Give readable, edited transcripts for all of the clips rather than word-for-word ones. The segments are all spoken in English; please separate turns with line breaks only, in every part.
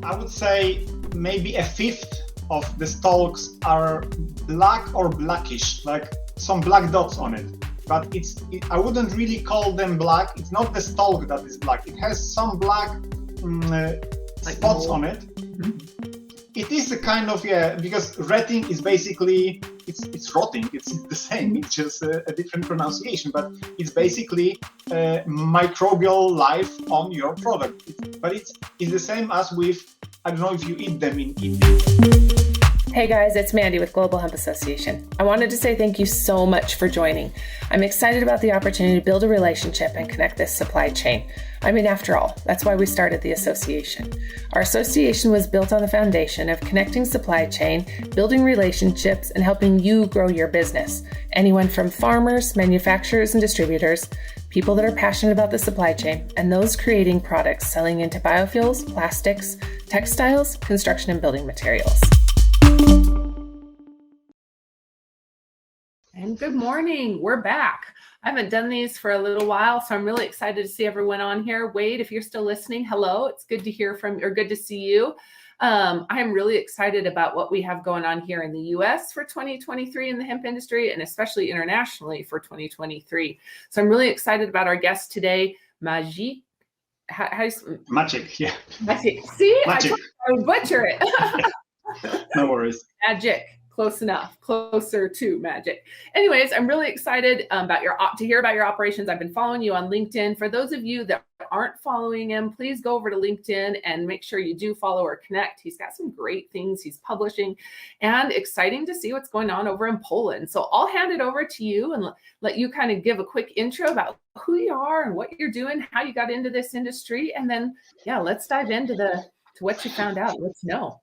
I would say maybe a fifth of the stalks are black or blackish, like some black dots on it. But I wouldn't really call them black. It's not the stalk that is black. It has some black spots on it. It is a kind of, because retting is basically, it's rotting, it's the same, it's just a different pronunciation, but it's basically microbial life on your product. But it's the same as with, I don't know if you eat them in India.
Hey guys, it's Mandy with Global Hemp Association. I wanted to say thank you so much for joining. I'm excited about the opportunity to build a relationship and connect this supply chain. I mean, after all, that's why we started the association. Our association was built on the foundation of connecting supply chain, building relationships, and helping you grow your business. Anyone from farmers, manufacturers, and distributors, people that are passionate about the supply chain, and those creating products selling into biofuels, plastics, textiles, construction, and building materials. And good morning, we're back. I haven't done these for a little while, so I'm really excited to see everyone on here. Wade, if you're still listening, hello. It's good to hear from, or good to see you. I'm really excited about what we have going on here in the US for 2023 in the hemp industry, and especially internationally for 2023. So I'm really excited about our guest today, Maciej.
Maciej, yeah.
Maciej. See,
Maciej.
I would butcher it.
No worries.
Magic. Close enough, closer to magic. Anyways, I'm really excited to hear about your operations. I've been following you on LinkedIn. For those of you that aren't following him, please go over to LinkedIn and make sure you do follow or connect. He's got some great things he's publishing, and exciting to see what's going on over in Poland. So I'll hand it over to you and let you kind of give a quick intro about who you are and what you're doing, how you got into this industry, and then let's dive into to what you found out. Let's know.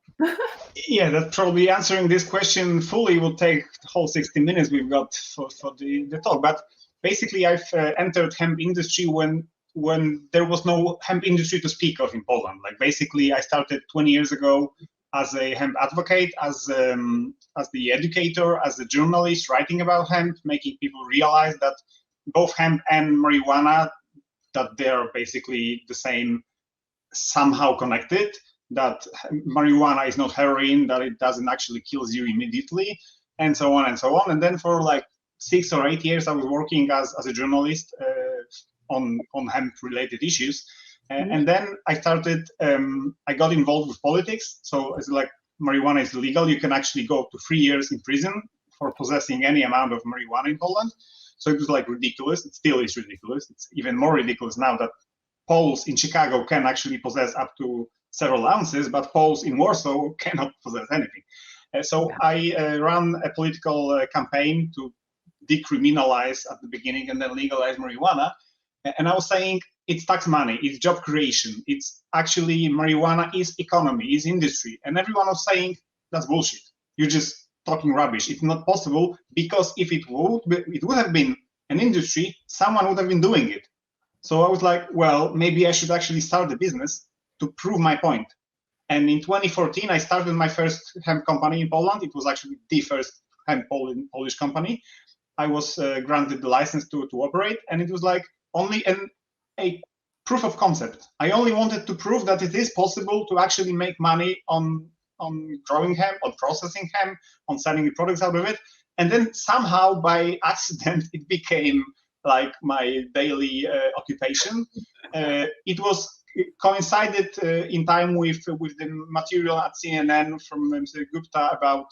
Yeah, that probably answering this question fully will take the whole 60 minutes we've got for the talk. But basically, I've entered hemp industry when there was no hemp industry to speak of in Poland. Like basically, I started 20 years ago as a hemp advocate, as the educator, as a journalist, writing about hemp, making people realize that both hemp and marijuana, that they're basically the same, somehow connected. That marijuana is not heroin, that it doesn't actually kill you immediately, and so on and so on. And then for like 6 or 8 years, I was working as a journalist on hemp-related issues. And then I started, I got involved with politics. So it's like marijuana is illegal. You can actually go to 3 years in prison for possessing any amount of marijuana in Poland. So it was like ridiculous. It still is ridiculous. It's even more ridiculous now that Poles in Chicago can actually possess up to several ounces, but Poles in Warsaw cannot possess anything. So I ran a political campaign to decriminalize at the beginning and then legalize marijuana. And I was saying it's tax money, it's job creation, it's actually marijuana is economy, is industry. And everyone was saying that's bullshit. You're just talking rubbish. It's not possible, because if it would have been an industry, someone would have been doing it. So I was like, well, maybe I should actually start a business to prove my point. And in 2014, I started my first hemp company in Poland. It was actually the first hemp Polish company. I was granted the license to operate, and it was like only a proof of concept. I only wanted to prove that it is possible to actually make money on growing hemp, on processing hemp, on selling the products out of it. And then somehow by accident, it became like my daily occupation. It coincided in time with the material at CNN from Mr. Gupta about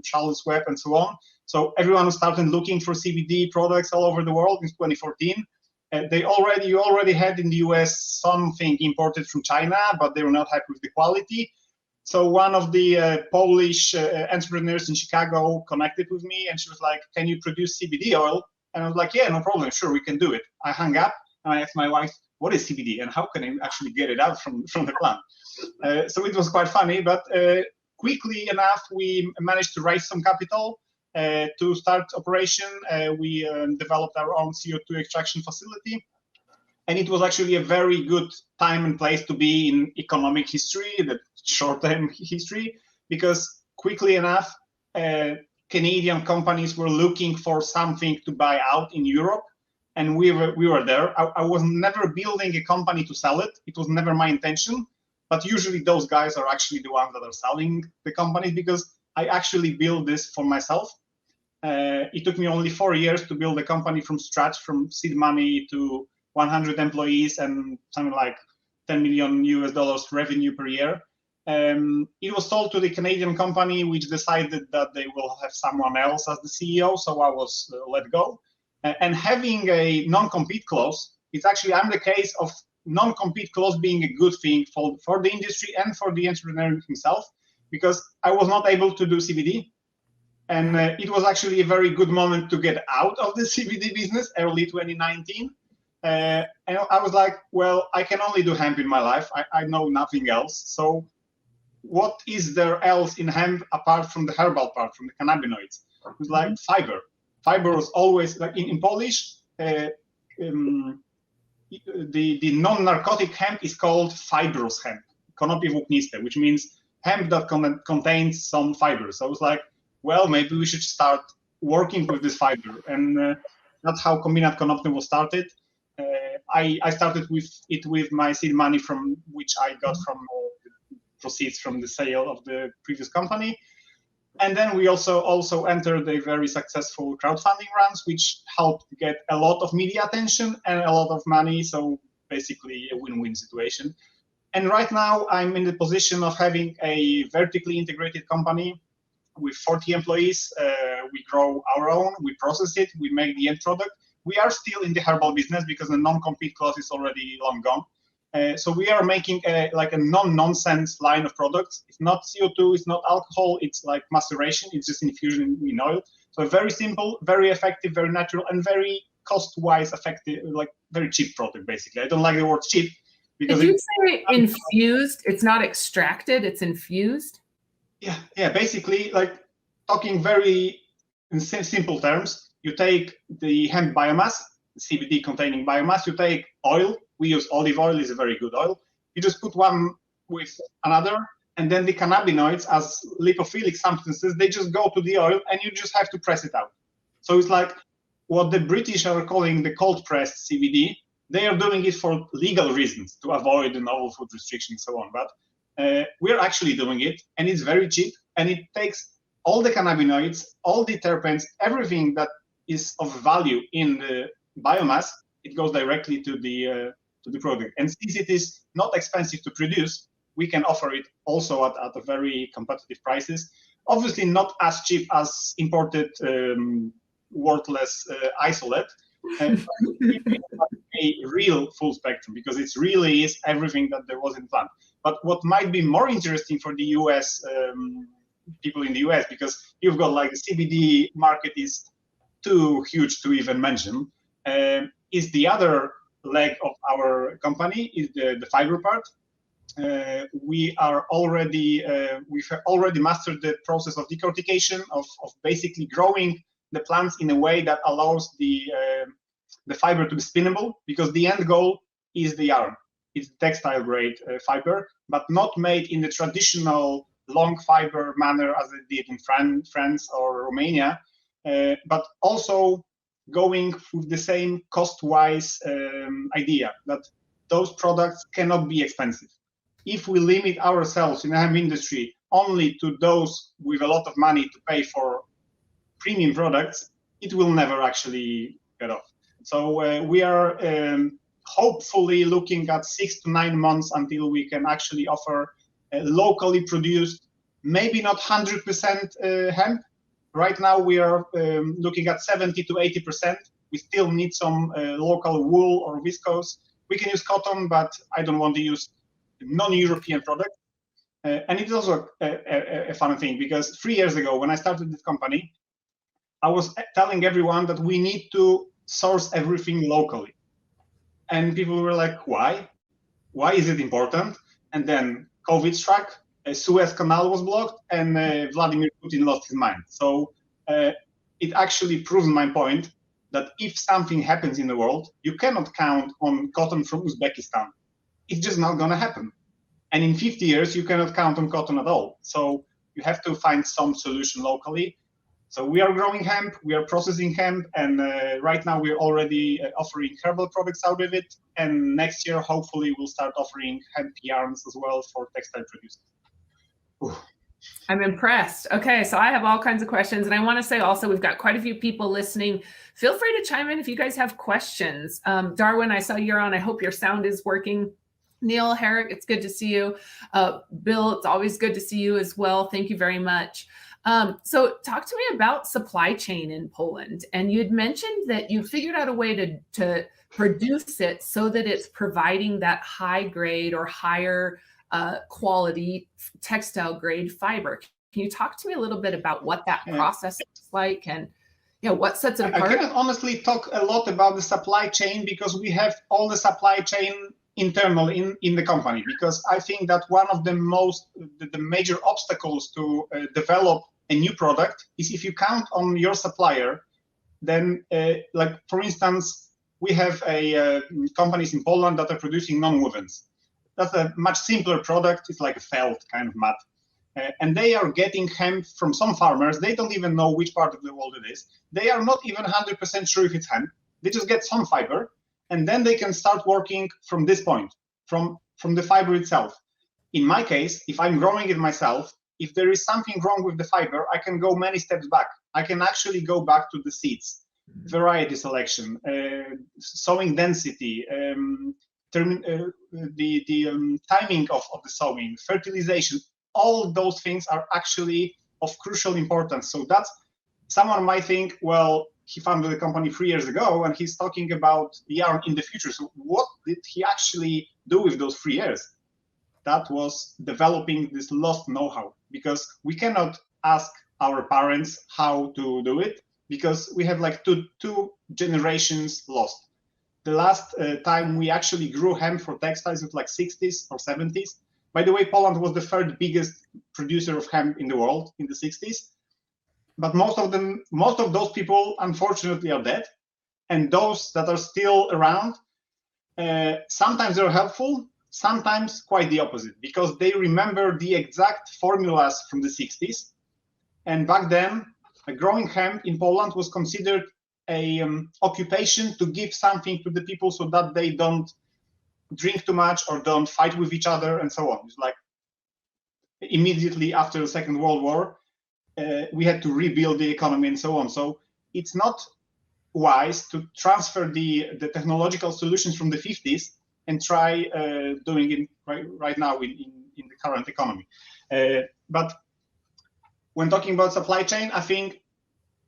Charlotte's Web and so on. So everyone started looking for CBD products all over the world in 2014. You already had in the US something imported from China, but they were not happy with the quality. So one of the Polish entrepreneurs in Chicago connected with me, and she was like, "Can you produce CBD oil?" And I was like, "Yeah, no problem, sure, we can do it." I hung up and I asked my wife, what is CBD and how can I actually get it out from the plant? So it was quite funny, but quickly enough, we managed to raise some capital to start operation. We developed our own CO2 extraction facility. And it was actually a very good time and place to be in economic history, the short-term history, because quickly enough, Canadian companies were looking for something to buy out in Europe. And we were there. I was never building a company to sell it. It was never my intention. but usually those guys are actually the ones that are selling the companies, because I actually built this for myself. It took me only 4 years to build a company from scratch, from seed money to 100 employees and something like $10 million US revenue per year. It was sold to the Canadian company, which decided that they will have someone else as the CEO, so I was let go. And having a non-compete clause, it's actually, I'm the case of non-compete clause being a good thing for the industry and for the entrepreneur himself, because I was not able to do CBD. And it was actually a very good moment to get out of the CBD business, early 2019. And I was like, well, I can only do hemp in my life. I know nothing else. So what is there else in hemp apart from the herbal part, from the cannabinoids? It was like fiber. Fiber was always, like in Polish, the non-narcotic hemp is called fibrous hemp, konopie włókniste, which means hemp that contains some fiber. So I was like, well, maybe we should start working with this fiber. And that's how Kombinat Konopny was started. I started with my seed money, from which I got from proceeds from the sale of the previous company. And then we also entered a very successful crowdfunding rounds, which helped get a lot of media attention and a lot of money. So basically a win-win situation. And right now I'm in the position of having a vertically integrated company with 40 employees. We grow our own, we process it, we make the end product. We are still in the herbal business because the non-compete clause is already long gone. So we are making a non-nonsense line of products. It's not CO2, it's not alcohol, it's like maceration, it's just infusion in oil. So a very simple, very effective, very natural, and very cost-wise effective, like very cheap product, basically. I don't like the word cheap.
Because did you say infused? It's not extracted, it's infused?
Yeah, basically, like talking very in simple terms, you take the hemp biomass, CBD containing biomass, you take oil. We use olive oil, is a very good oil. You just put one with another, and then the cannabinoids as lipophilic substances, they just go to the oil and you just have to press it out. So it's like what the British are calling the cold pressed CBD. They are doing it for legal reasons to avoid the novel food restriction and so on. But we're actually doing it, and it's very cheap, and it takes all the cannabinoids, all the terpenes, everything that is of value in the biomass. It goes directly to the product. And since it is not expensive to produce, we can offer it also at a very competitive prices. Obviously not as cheap as imported worthless isolate. A real full spectrum, because it really is everything that there was in plant. But what might be more interesting for the US people in the US, because you've got like the CBD market is too huge to even mention, is the other leg of our company, is the fiber part. We've already mastered the process of decortication, of basically growing the plants in a way that allows the fiber to be spinnable, because the end goal is the yarn. It's textile grade fiber, but not made in the traditional long fiber manner as it did in France or Romania, but also going with the same cost-wise idea that those products cannot be expensive. If we limit ourselves in the hemp industry only to those with a lot of money to pay for premium products, it will never actually get off. So we are hopefully looking at 6 to 9 months until we can actually offer locally produced, maybe not 100% hemp. Right now we are looking at 70 to 80%. We still need some local wool or viscose. We can use cotton, but I don't want to use non-European products. And it's also a fun thing, because 3 years ago when I started this company, I was telling everyone that we need to source everything locally. And people were like, why? Why is it important? And then COVID struck, Suez Canal was blocked, and Vladimir Putin lost his mind. So it actually proves my point that if something happens in the world, you cannot count on cotton from Uzbekistan. It's just not going to happen. And in 50 years, you cannot count on cotton at all. So you have to find some solution locally. So we are growing hemp, we are processing hemp, and right now we're already offering herbal products out of it. And next year, hopefully, we'll start offering hemp yarns as well for textile producers. Ooh.
I'm impressed. Okay, so I have all kinds of questions. And I want to say also, we've got quite a few people listening. Feel free to chime in if you guys have questions. Darwin, I saw you're on. I hope your sound is working. Neil, Herrick, it's good to see you. Bill, it's always good to see you as well. Thank you very much. So talk to me about supply chain in Poland. And you had mentioned that you figured out a way to produce it so that it's providing that high grade or higher quality textile grade fiber. Can you talk to me a little bit about what that process looks like and what sets it apart?
I cannot honestly talk a lot about the supply chain because we have all the supply chain internal in the company, because I think that one of the major obstacles to develop a new product is if you count on your supplier, then like for instance, we have companies in Poland that are producing non-wovens. That's a much simpler product. It's like a felt kind of mat. And they are getting hemp from some farmers. They don't even know which part of the world it is. They are not even 100% sure if it's hemp. They just get some fiber, and then they can start working from this point, from the fiber itself. In my case, if I'm growing it myself, if there is something wrong with the fiber, I can go many steps back. I can actually go back to the seeds, variety selection, sowing density, the timing of the sowing, fertilization. All those things are actually of crucial importance. So that's, someone might think, well, he founded the company 3 years ago and he's talking about yarn in the future. So what did he actually do with those 3 years? That was developing this lost know-how, because we cannot ask our parents how to do it, because we have like two generations lost. The last time we actually grew hemp for textiles was like 60s or 70s. By the way, Poland was the third biggest producer of hemp in the world in the 60s. But most of those people, unfortunately, are dead. And those that are still around, sometimes they're helpful, sometimes quite the opposite, because they remember the exact formulas from the 60s. And back then, growing hemp in Poland was considered an occupation to give something to the people so that they don't drink too much or don't fight with each other and so on. It's like immediately after the Second World War, we had to rebuild the economy and so on. So it's not wise to transfer the technological solutions from the 50s and try doing it right now in the current economy. But when talking about supply chain, I think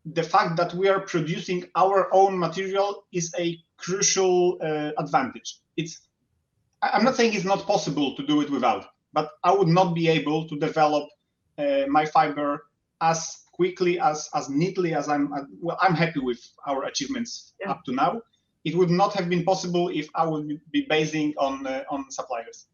the fact that we are producing our own material is a crucial advantage. I'm not saying it's not possible to do it without, but I would not be able to develop my fiber as quickly, as neatly as I'm happy with our achievements up to now. It would not have been possible if I would be basing on suppliers.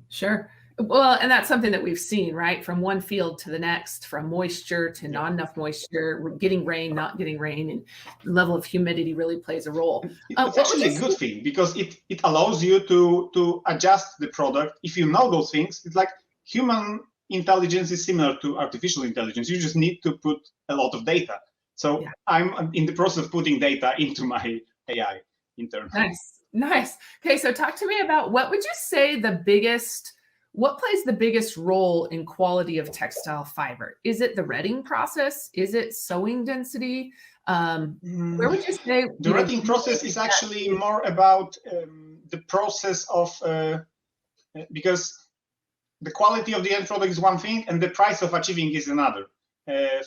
Sure. Well, and that's something that we've seen, right? From one field to the next, from moisture to not enough moisture, getting rain, not getting rain, and the level of humidity really plays a role.
It's actually a good thing, because it allows you to adjust the product. If you know those things, it's like human intelligence is similar to artificial intelligence. You just need to put a lot of data. So I'm in the process of putting data into my AI internally.
Nice. Okay, so talk to me about, what would you say what plays the biggest role in quality of textile fiber? Is it the retting process? Is it sewing density? Where would you say
the retting process is actually more about the process of because the quality of the end product is one thing and the price of achieving is another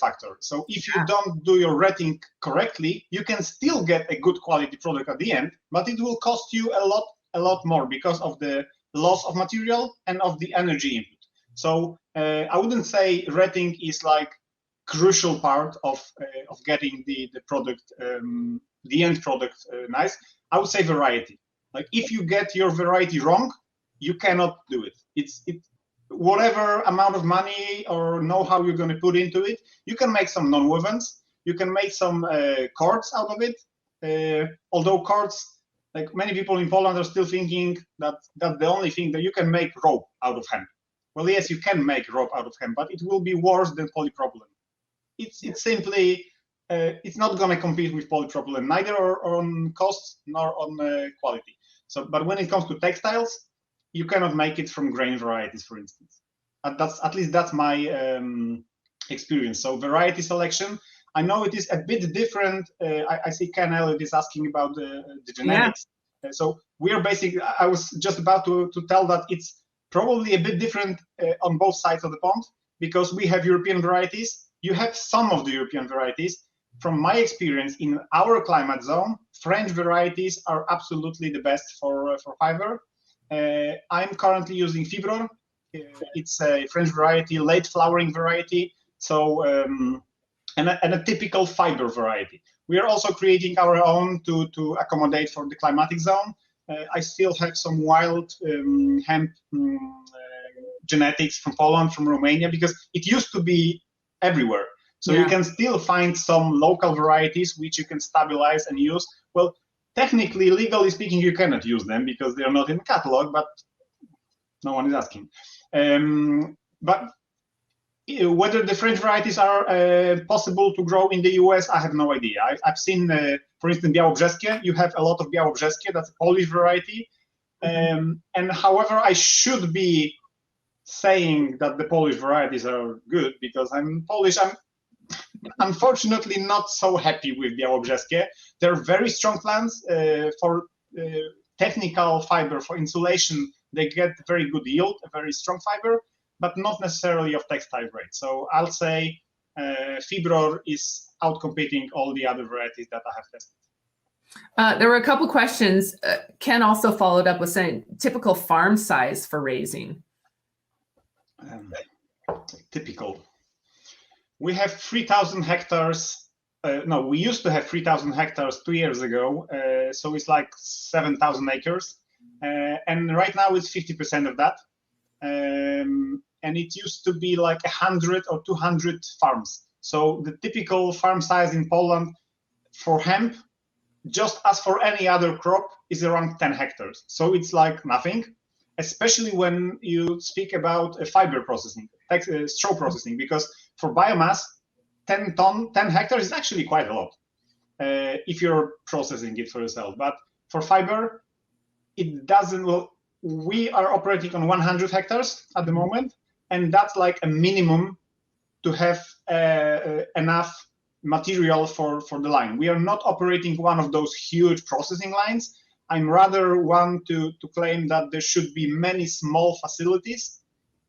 factor. So if you don't do your retting correctly, you can still get a good quality product at the end, but it will cost you a lot more because of the loss of material and of the energy input. So I wouldn't say retting is like crucial part of getting the product, the end product nice. I would say variety. Like if you get your variety wrong, you cannot do it. It's whatever amount of money or know-how you're going to put into it, you can make some non-wovens, you can make some cords out of it. Although cords, like many people in Poland are still thinking that that's the only thing that you can make rope out of hemp. Well, yes, you can make rope out of hemp, but it will be worse than polypropylene. it's simply it's not going to compete with polypropylene, neither on cost nor on quality. So, but when it comes to textiles, you cannot make it from grain varieties, for instance. At least that's my experience. So variety selection, I know it is a bit different. I see Ken Elliott is asking about the genetics. Yeah. So we are basically, I was just about to tell that it's probably a bit different on both sides of the pond, because we have European varieties. You have some of the European varieties. From my experience in our climate zone, French varieties are absolutely the best for fiber. I'm currently using Fibror. It's a French variety, late flowering variety. So, and a typical fiber variety. We are also creating our own to accommodate for the climatic zone. I still have some wild hemp genetics from Poland, from Romania, because it used to be everywhere. So you can still find some local varieties which you can stabilize and use. Well, technically, legally speaking, you cannot use them because they are not in the catalog, but no one is asking. But whether the French varieties are possible to grow in the US, I have no idea. I've seen, for instance, Białobrzeskie. You have a lot of Białobrzeskie, that's a Polish variety. And however, I should be saying that the Polish varieties are good because I'm Polish. I'm unfortunately not so happy with Białobrzeskie. They're very strong plants for technical fiber, for insulation. They get very good yield, a very strong fiber, but not necessarily of textile grade. So I'll say Fibror is outcompeting all the other varieties that I have tested.
There were a couple questions. Ken also followed up with saying typical farm size for raising.
Typical. We have 3,000 hectares. No, we used to have 3,000 hectares 2 years ago. So it's like 7,000 acres. And right now it's 50% of that. And it used to be like 100 or 200 farms. So the typical farm size in Poland for hemp, just as for any other crop, is around 10 hectares. So it's like nothing, especially when you speak about fiber processing, straw processing, because for biomass, 10 hectares is actually quite a lot if you're processing it for yourself. But for fiber, it doesn't. Well, we are operating on 100 hectares at the moment, and that's like a minimum to have enough material for the line. We are not operating one of those huge processing lines. I'm rather one to claim that there should be many small facilities,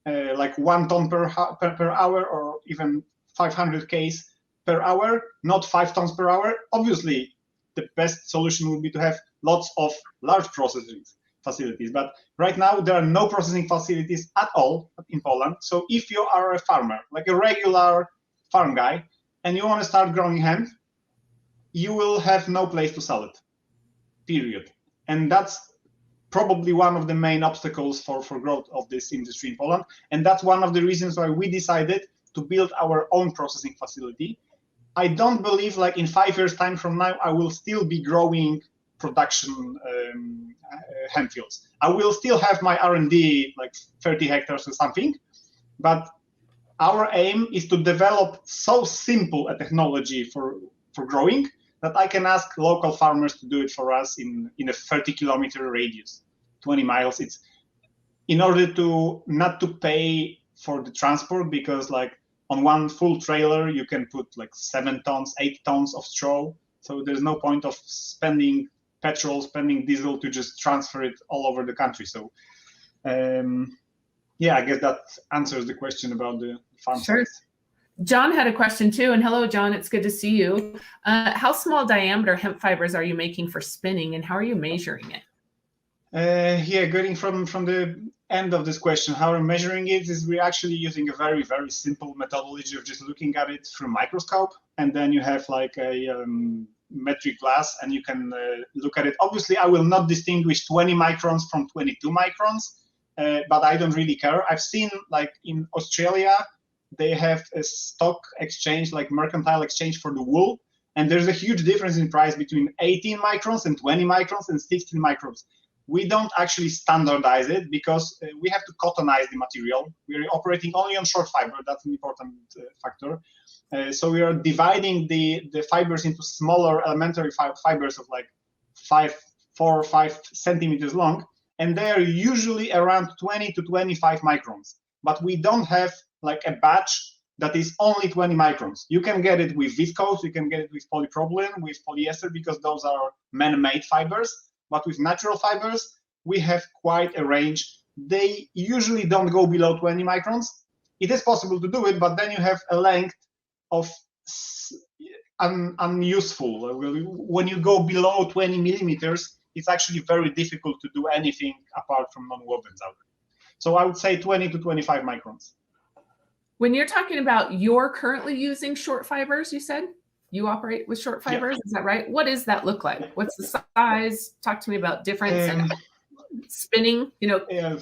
like 1 ton per hour or even 500 Ks per hour, not 5 tons per hour. Obviously, the best solution would be to have lots of large processing facilities. But right now, there are no processing facilities at all in Poland. So if you are a farmer, like a regular farm guy, and you want to start growing hemp, you will have no place to sell it, period. And that's probably one of the main obstacles for growth of this industry in Poland. And that's one of the reasons why we decided to build our own processing facility. I don't believe like in 5 years time from now, I will still be growing production hemp fields. I will still have my R&D like 30 hectares or something, but our aim is to develop so simple a technology for growing that I can ask local farmers to do it for us in a 30-kilometer radius, 20 miles. It's in order to not to pay for the transport, because like on one full trailer, you can put like 7 tons, 8 tons of straw. So there's no point of spending petrol, spending diesel to just transfer it all over the country. So yeah, I guess that answers the question about the farm size.
John had a question too, and hello, John, it's good to see you. How small diameter hemp fibers are you making for spinning, and how are you measuring it?
Yeah, getting from the end of this question, how we're measuring it is we're actually using a very, very simple methodology of just looking at it through a microscope, and then you have like a metric glass, and you can look at it. Obviously, I will not distinguish 20 microns from 22 microns, but I don't really care. I've seen like in Australia, they have a stock exchange, like mercantile exchange for the wool. And there's a huge difference in price between 18 microns and 20 microns and 16 microns. we don't actually standardize it because we have to cottonize the material. We're operating only on short fiber. That's an important factor. So we are dividing the fibers into smaller elementary fibers of like 4 or 5 centimeters long, and they are usually around 20 to 25 microns. But we don't have like a batch that is only 20 microns. You can get it with viscose, you can get it with polypropylene, with polyester, because those are man-made fibers. But with natural fibers, we have quite a range. They usually don't go below 20 microns. It is possible to do it, but then you have a length of unuseful. When you go below 20 millimeters, it's actually very difficult to do anything apart from non-wovens out there. So I would say 20 to 25 microns.
When you're talking about you're currently using short fibers, you said you operate with short fibers, is that right? What does that look like? What's the size? Talk to me about difference and spinning, you know.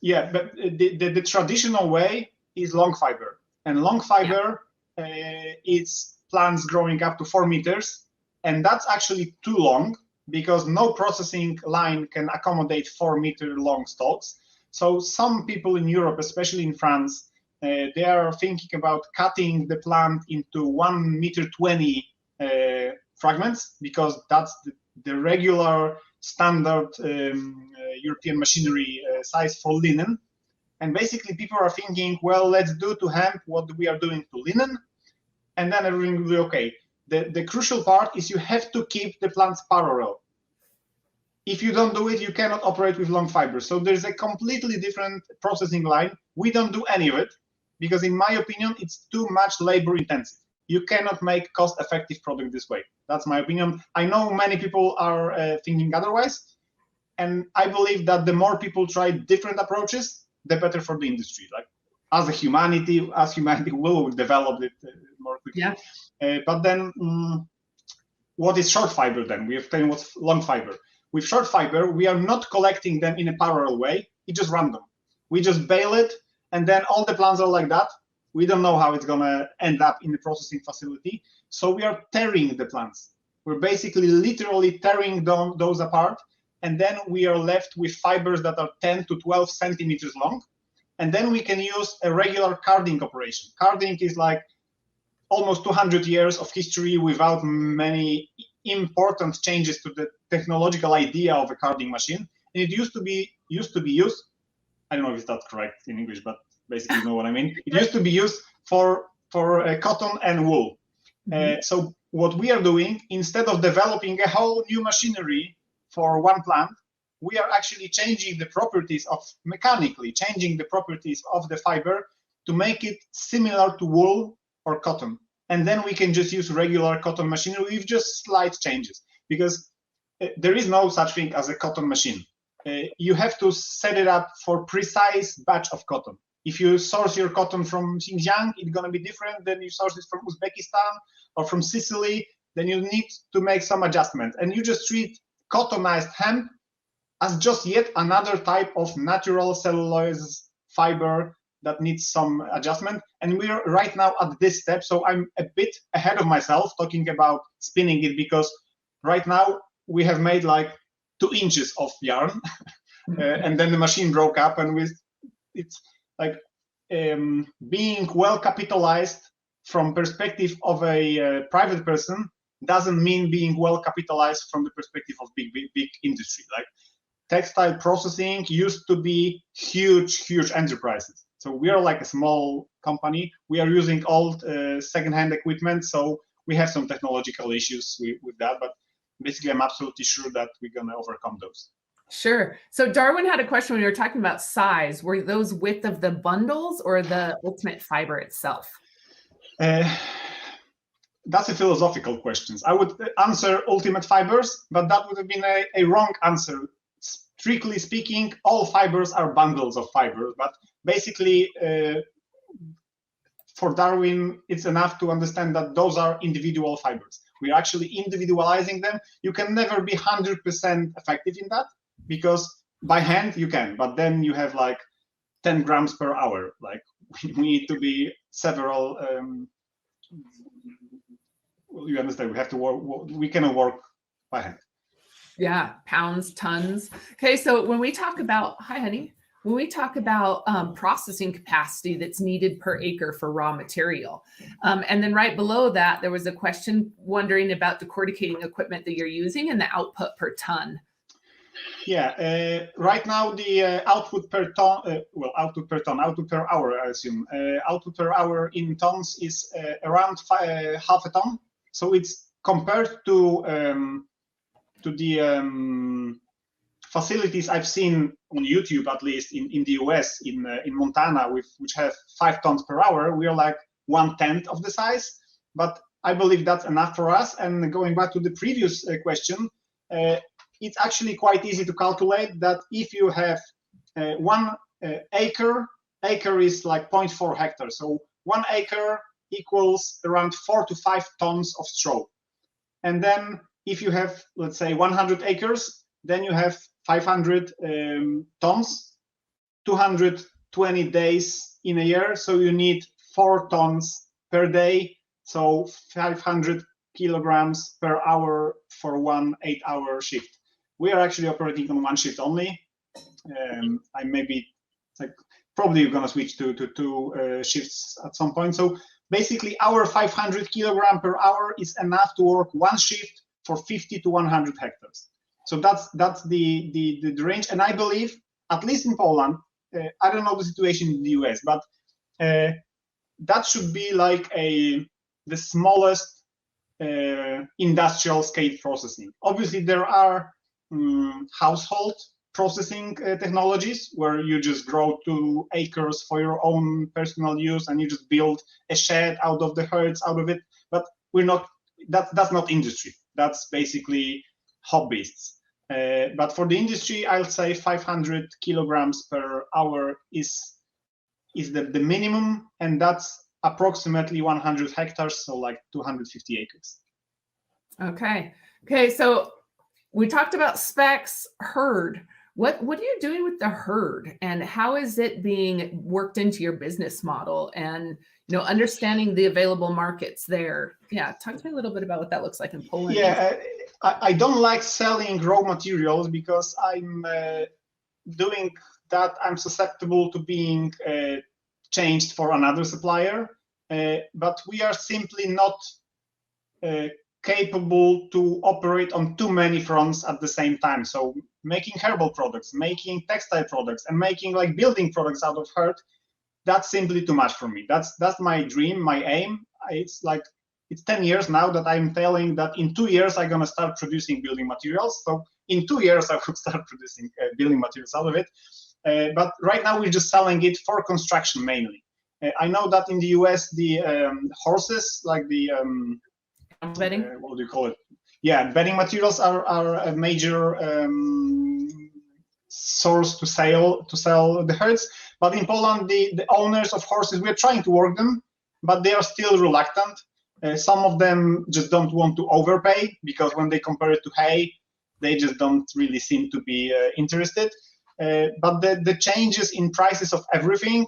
Yeah, but the traditional way is long fiber. And long fiber, it's plants growing up to 4 meters. And that's actually too long because no processing line can accommodate 4-meter long stalks. So some people in Europe, especially in France, they are thinking about cutting the plant into 1 meter 20 fragments, because that's the regular standard European machinery size for linen. And basically people are thinking, well, let's do to hemp what we are doing to linen, and then everything will be okay. The crucial part is you have to keep the plants parallel. If you don't do it, you cannot operate with long fibers. So there's a completely different processing line. We don't do any of it because, in my opinion, it's too much labor intensive. You cannot make cost-effective product this way. That's my opinion. I know many people are thinking otherwise, and I believe that the more people try different approaches, the better for the industry. Like as humanity will develop it more quickly. Yeah. But then, what is short fiber then? We have taken what's long fiber. With short fiber, we are not collecting them in a parallel way. It's just random. We just bale it, and then all the plants are like that. We don't know how it's going to end up in the processing facility. So we are tearing the plants. We're basically literally tearing those apart. And then we are left with fibers that are 10 to 12 centimeters long. And then we can use a regular carding operation. Carding is like almost 200 years of history without many important changes to the technological idea of a carding machine. And it used to be used, I don't know if that's correct in English, but basically you know what I mean. It used to be used for cotton and wool. So what we are doing, instead of developing a whole new machinery for one plant, we are actually changing the properties mechanically changing the properties of the fiber to make it similar to wool or cotton. And then we can just use regular cotton machinery with just slight changes, because there is no such thing as a cotton machine. You have to set it up for precise batch of cotton. If you source your cotton from Xinjiang, it's going to be different than you source it from Uzbekistan or from Sicily. Then you need to make some adjustment. And you just treat cottonized hemp as just yet another type of natural cellulose fiber that needs some adjustment. And we're right now at this step. So I'm a bit ahead of myself talking about spinning it, because right now we have made like 2 inches of yarn and then the machine broke up, and it's like being well capitalized from perspective of a private person doesn't mean being well capitalized from the perspective of big industry. Like textile processing used to be huge enterprises. So we are like a small company. We are using old second-hand equipment, so we have some technological issues with that, but basically I'm absolutely sure that we're going to overcome those. Sure.
So Darwin had a question when you were talking about size. Were those width of the bundles or the ultimate fiber itself?
That's a philosophical question. I would answer ultimate fibers, but that would have been a wrong answer. Strictly speaking, all fibers are bundles of fibers, but basically for Darwin, it's enough to understand that those are individual fibers. We're actually individualizing them. You can never be 100% effective in that, because by hand you can, but then you have like 10 grams per hour. Like we need to be several, you understand, we have to work, we cannot work by hand.
Yeah, pounds, tons. Okay, so when we talk about, hi honey, when we talk about processing capacity that's needed per acre for raw material, and then right below that, there was a question wondering about the corticating equipment that you're using and the output per ton.
Yeah, right now the output per ton, output per hour, I assume, output per hour in tons is around half a ton. So it's compared to the facilities I've seen on YouTube, at least in the US, in Montana, which have 5 tons per hour. We are like 1/10 of the size, but I believe that's enough for us. And going back to the previous question, it's actually quite easy to calculate that if you have 1 acre is like 0.4 hectares. So 1 acre equals around 4 to 5 tons of straw. And then if you have, let's say, 100 acres, then you have 500 tons, 220 days in a year. So you need 4 tons per day. So 500 kilograms per hour for 1 8-hour shift. We are actually operating on 1 shift only. I maybe probably going to switch to 2 shifts at some point. So basically, our 500 kilogram per hour is enough to work 1 shift for 50 to 100 hectares. So that's the range. And I believe, at least in Poland, I don't know the situation in the US, but that should be like the smallest industrial scale processing. Obviously, there are household processing technologies where you just grow 2 acres for your own personal use and you just build a shed out of the herds out of it. But we're not. That's not industry. That's basically hobbyists. But for the industry, I'll say 500 kilograms per hour is the minimum, and that's approximately 100 hectares, so like 250 acres.
Okay. So we talked about specs, herd. What are you doing with the herd, and how is it being worked into your business model, and understanding the available markets there? Yeah, talk to me a little bit about what that looks like in Poland.
Yeah, I don't like selling raw materials because I'm doing that. I'm susceptible to being changed for another supplier, but we are simply not capable to operate on too many fronts at the same time. So making herbal products, making textile products, and making like building products out of herd, that's simply too much for me. That's my dream, my aim. It's 10 years now that I'm telling that in 2 years I'm gonna start producing building materials. So in 2 years I would start producing building materials out of it. But right now we're just selling it for construction mainly. I know that in the US the horses, like the
bedding.
What do you call it? Yeah, bedding materials are a major source to sell the herds. But in Poland, the owners of horses, we're trying to work them, but they are still reluctant. Some of them just don't want to overpay because when they compare it to hay, they just don't really seem to be interested. But the changes in prices of everything,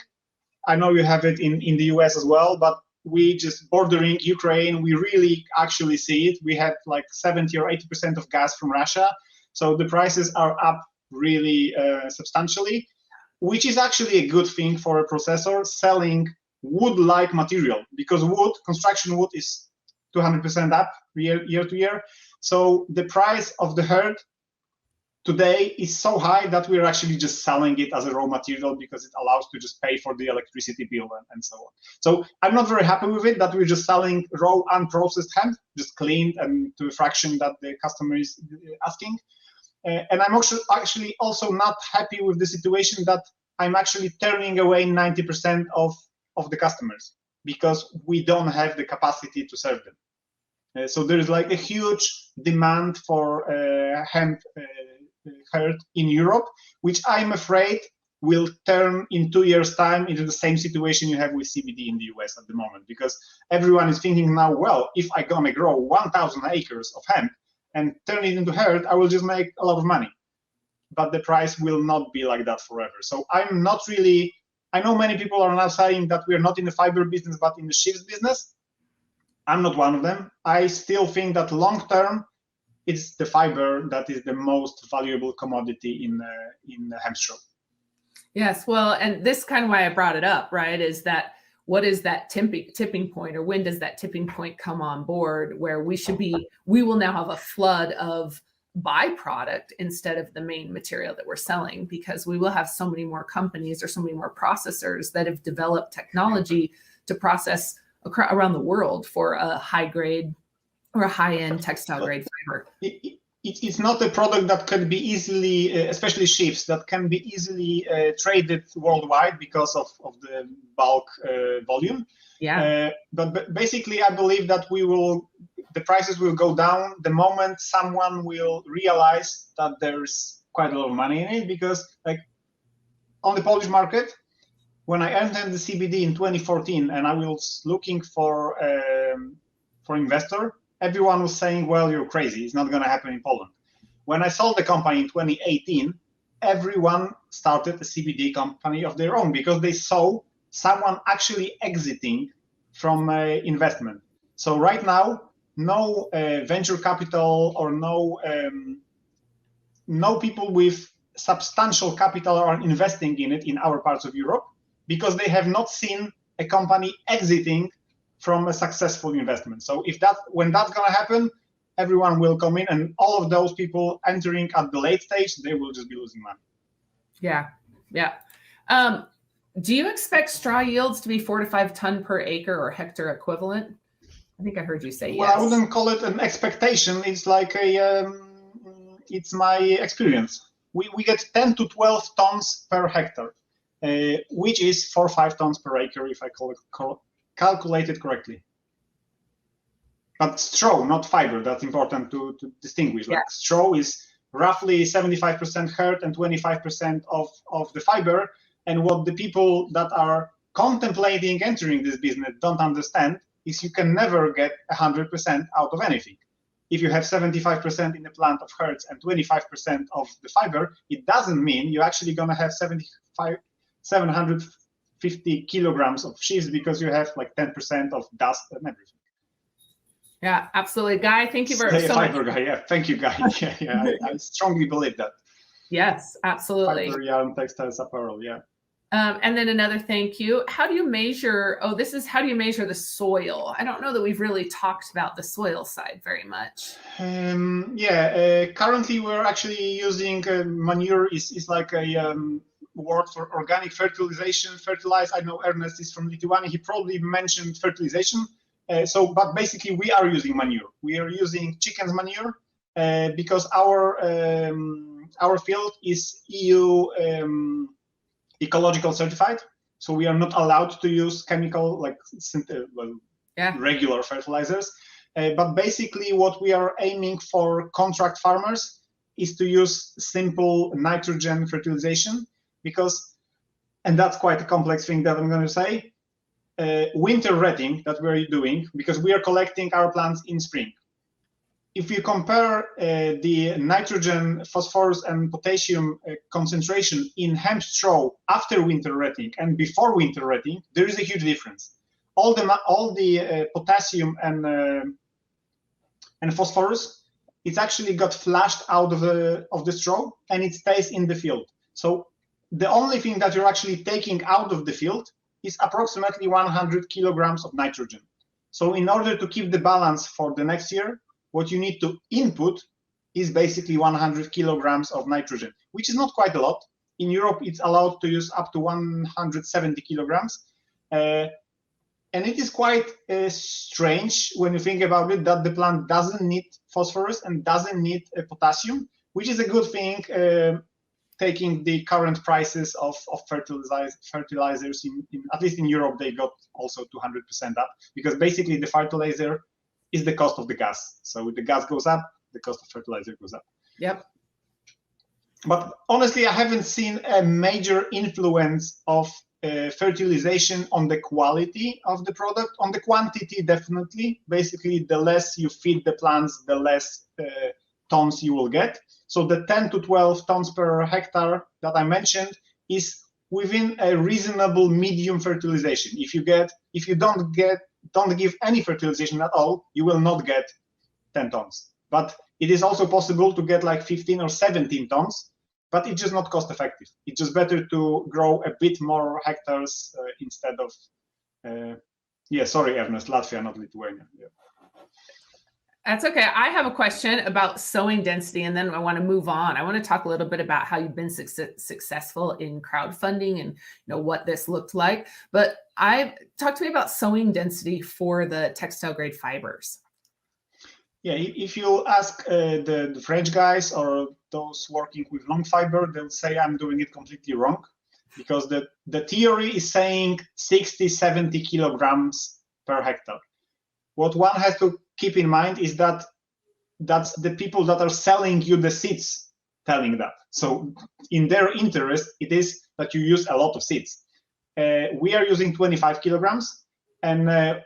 I know you have it in the US as well, but we just bordering Ukraine, we really actually see it. We had like 70 or 80% of gas from Russia. So the prices are up really substantially, which is actually a good thing for a processor selling wood-like material, because construction wood is 200% up year to year. So the price of the herd today is so high that we're actually just selling it as a raw material because it allows to just pay for the electricity bill and so on. So I'm not very happy with it that we're just selling raw unprocessed hemp, just cleaned and to a fraction that the customer is asking. And I'm actually also not happy with the situation that I'm actually turning away 90% of the customers because we don't have the capacity to serve them. So there is like a huge demand for hemp herd in Europe, which I'm afraid will turn in 2 years' time into the same situation you have with CBD in the US at the moment, because everyone is thinking now, well, if I'm gonna grow 1,000 acres of hemp and turn it into herd, I will just make a lot of money. But the price will not be like that forever. So I'm not really, I know many people are now saying that we're not in the fiber business, but in the chips business. I'm not one of them. I still think that long term, it's the fiber that is the most valuable commodity in hemp straw.
Yes, well, and this kind of why I brought it up, right? Is that what is that tipping point, or when does that tipping point come on board where we will now have a flood of byproduct instead of the main material that we're selling, because we will have so many more companies or so many more processors that have developed technology to process around the world for a high grade or a high-end textile grade fiber.
It's not a product that can be easily, especially sheaves, that can be easily traded worldwide because of the bulk volume.
Yeah.
But basically, I believe that the prices will go down the moment someone will realize that there's quite a lot of money in it. Because, like, on the Polish market, when I entered the CBD in 2014 and I was looking for investor, everyone was saying, well, you're crazy. It's not going to happen in Poland. When I sold the company in 2018, everyone started a CBD company of their own because they saw someone actually exiting from investment. So right now, no venture capital or no people with substantial capital are investing in it in our parts of Europe, because they have not seen a company exiting from a successful investment. So when that's going to happen, everyone will come in, and all of those people entering at the late stage, they will just be losing money.
Yeah. Do you expect straw yields to be 4 to 5 ton per acre or hectare equivalent? I think I heard you say yes.
Well, I wouldn't call it an expectation. It's like it's my experience. We get 10 to 12 tons per hectare, which is 4 or 5 tons per acre, if I calculated correctly. But straw, not fiber. That's important to distinguish.
Yeah.
Like, straw is roughly 75% herd and 25% of the fiber. And what the people that are contemplating entering this business don't understand is you can never get 100% out of anything. If you have 75% in the plant of herds and 25% of the fiber, it doesn't mean you're actually going to have 750 kilograms of sheaves, because you have like 10% of dust and everything.
Yeah, absolutely. Guy, thank you very much.
Fiber guy, yeah. Thank you, Guy. Yeah. I strongly believe that.
Yes, absolutely.
Fiber, yarn, textiles, apparel, yeah.
And then another thank you. How do you measure, how do you measure the soil? I don't know that we've really talked about the soil side very much.
Currently we're actually using manure is like a word for organic fertilization, fertilize. I know Ernest is from Lithuania. He probably mentioned fertilization. But basically we are using manure. We are using chicken's manure because our field is EU ecological certified. So we are not allowed to use chemical, like regular fertilizers. But basically what we are aiming for contract farmers is to use simple nitrogen fertilization, and that's quite a complex thing that I'm going to say. Winter retting that we're doing, because we are collecting our plants in spring. If you compare the nitrogen, phosphorus, and potassium concentration in hemp straw after winter retting and before winter retting, there is a huge difference. All the potassium and phosphorus, it's actually got flushed out of the straw, and it stays in the field. So the only thing that you're actually taking out of the field is approximately 100 kilograms of nitrogen. So in order to keep the balance for the next year, what you need to input is basically 100 kilograms of nitrogen, which is not quite a lot. In Europe, it's allowed to use up to 170 kilograms. And it is quite strange when you think about it, that the plant doesn't need phosphorus and doesn't need potassium, which is a good thing, taking the current prices of fertilizers in at least in Europe. They got also 200% up, because basically the fertilizer is the cost of the gas. So if the gas goes up, the cost of fertilizer goes up.
Yep.
But honestly, I haven't seen a major influence of fertilization on the quality of the product. On the quantity, definitely. Basically, the less you feed the plants, the less tons you will get. So the 10 to 12 tons per hectare that I mentioned is within a reasonable medium fertilization. If you don't give any fertilization at all, you will not get 10 tons. But it is also possible to get like 15 or 17 tons, but it's just not cost effective. It's just better to grow a bit more hectares instead of, sorry, Ernest, Latvia, not Lithuania. Yeah.
That's okay. I have a question about sowing density, and then I want to move on. I want to talk a little bit about how you've been successful in crowdfunding and what this looked like. But talk to me about sowing density for the textile grade fibers.
Yeah, if you ask the French guys or those working with long fiber, they'll say I'm doing it completely wrong, because the theory is saying 60, 70 kilograms per hectare. What one has to keep in mind is that that's the people that are selling you the seeds telling that. So in their interest, it is that you use a lot of seeds. We are using 25 kilograms, and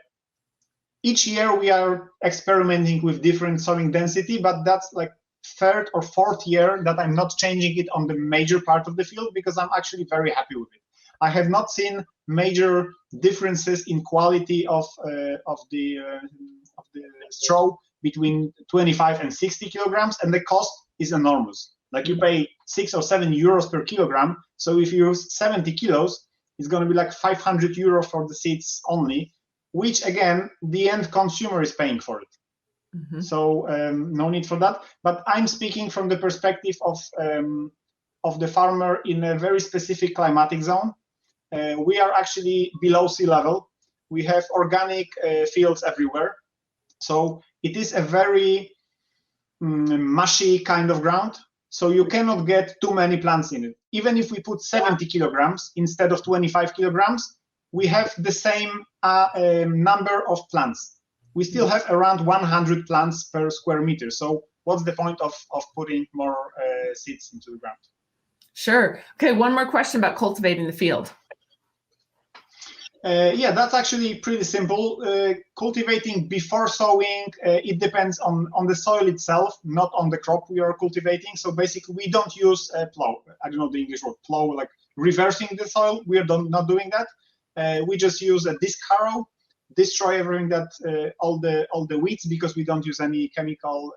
each year we are experimenting with different sowing density, but that's like third or fourth year that I'm not changing it on the major part of the field, because I'm actually very happy with it. I have not seen major differences in quality of the straw between 25 and 60 kilograms, and the cost is enormous. Like you pay 6 or 7 euros per kilogram. So if you use 70 kilos, it's going to be like 500 euros for the seeds only, which again, the end consumer is paying for it. Mm-hmm. So no need for that. But I'm speaking from the perspective of the farmer in a very specific climatic zone. We are actually below sea level. We have organic fields everywhere. So it is a very mushy kind of ground. So you cannot get too many plants in it. Even if we put 70 kilograms instead of 25 kilograms, we have the same number of plants. We still have around 100 plants per square meter. So what's the point of putting more seeds into the ground?
Sure. Okay, one more question about cultivating the field.
Yeah, that's actually pretty simple. Cultivating before sowing, it depends on the soil itself, not on the crop we are cultivating. So basically, we don't use plow. I don't know the English word, plow, like reversing the soil. We are not doing that. We just use a disc harrow, destroy everything that all the weeds, because we don't use any chemical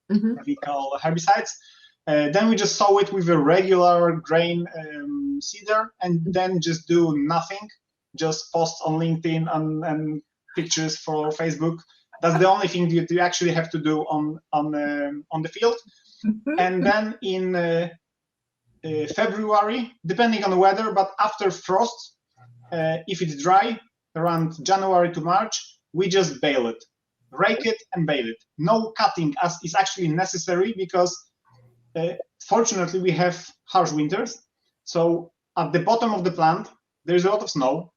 herbicides. Then we just sow it with a regular grain seeder, and then just do nothing. Just post on LinkedIn and pictures for Facebook. That's the only thing that you actually have to do on the field. And then in February, depending on the weather, but after frost, if it's dry, around January to March, we just bale it, rake it and bale it. No cutting as is actually necessary, because fortunately we have harsh winters. So at the bottom of the plant, there's a lot of snow.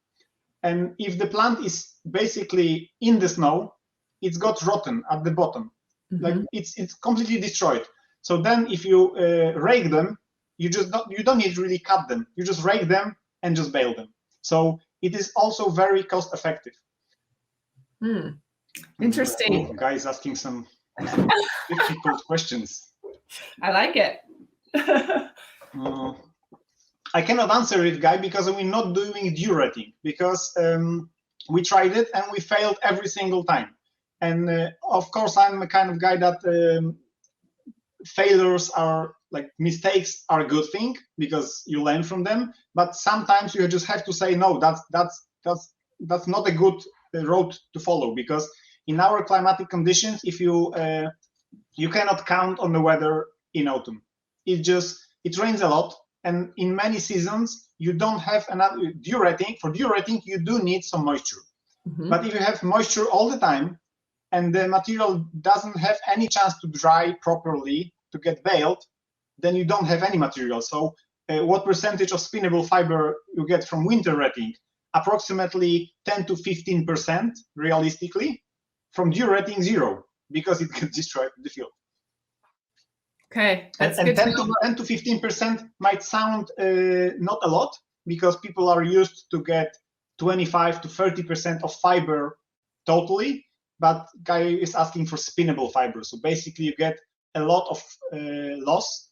And if the plant is basically in the snow, it's got rotten at the bottom. Mm-hmm. Like it's completely destroyed. So then if you rake them, you don't need to really cut them. You just rake them and just bale them. So it is also very cost effective.
Interesting.
Guys asking some difficult questions.
I like it.
I cannot answer it, Guy, because we're not doing durating, because we tried it and we failed every single time. And of course, I'm a kind of guy that failures are like mistakes are a good thing, because you learn from them. But sometimes you just have to say no. That's not a good road to follow, because in our climatic conditions, if you cannot count on the weather in autumn. It rains a lot. And in many seasons, you don't have another durating. For durating, you do need some moisture. Mm-hmm. But if you have moisture all the time, and the material doesn't have any chance to dry properly to get baled, then you don't have any material. So what percentage of spinnable fiber you get from winter retting? Approximately 10 to 15% realistically. From durating, 0, because it gets destroyed in the field.
Okay, that's
and
good.
10 to 15% might sound not a lot, because people are used to get 25 to 30% of fiber totally, but Guy is asking for spinnable fiber. So basically you get a lot of loss.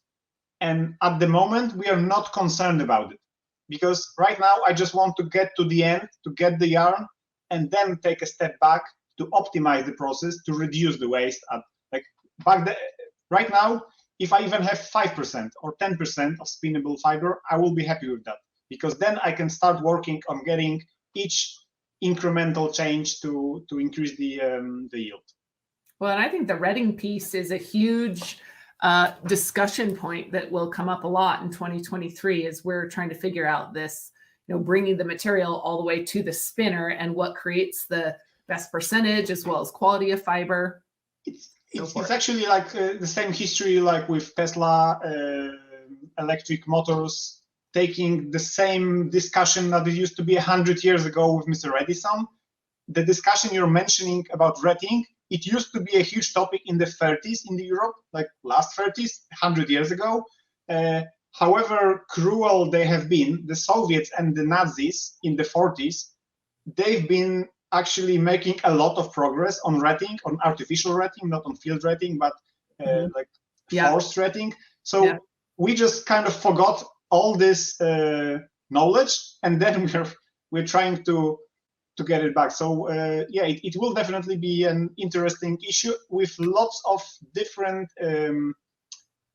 And at the moment, we are not concerned about it, because right now I just want to get to the end, to get the yarn, and then take a step back to optimize the process, to reduce the waste. right now, if I even have 5% or 10% of spinnable fiber, I will be happy with that, because then I can start working on getting each incremental change to increase the yield.
Well, and I think the retting piece is a huge discussion point that will come up a lot in 2023 as we're trying to figure out this, bringing the material all the way to the spinner and what creates the best percentage as well as quality of fiber.
It's actually like the same history like with Tesla electric motors, taking the same discussion that it used to be 100 years ago with Mr. Edison. The discussion you're mentioning about retting, it used to be a huge topic in the 30s in Europe, like last 30s, 100 years ago. However cruel they have been, the Soviets and the Nazis in the 40s, they've been actually making a lot of progress on retting, on artificial retting, not on field retting, but like forced retting. So we just kind of forgot all this knowledge, and then we're trying to get it back. So it will definitely be an interesting issue with lots of different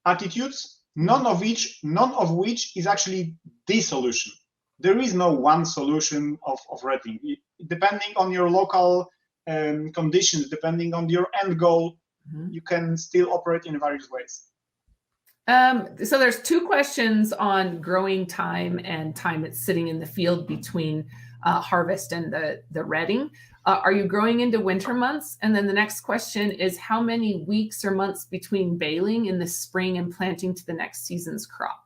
attitudes, none of which is actually the solution. There is no one solution of retting. Depending on your local conditions, depending on your end goal, you can still operate in various ways.
So there's two questions on growing time and time it's sitting in the field between harvest and the retting. Are you growing into winter months? And then the next question is, how many weeks or months between baling in the spring and planting to the next season's crop?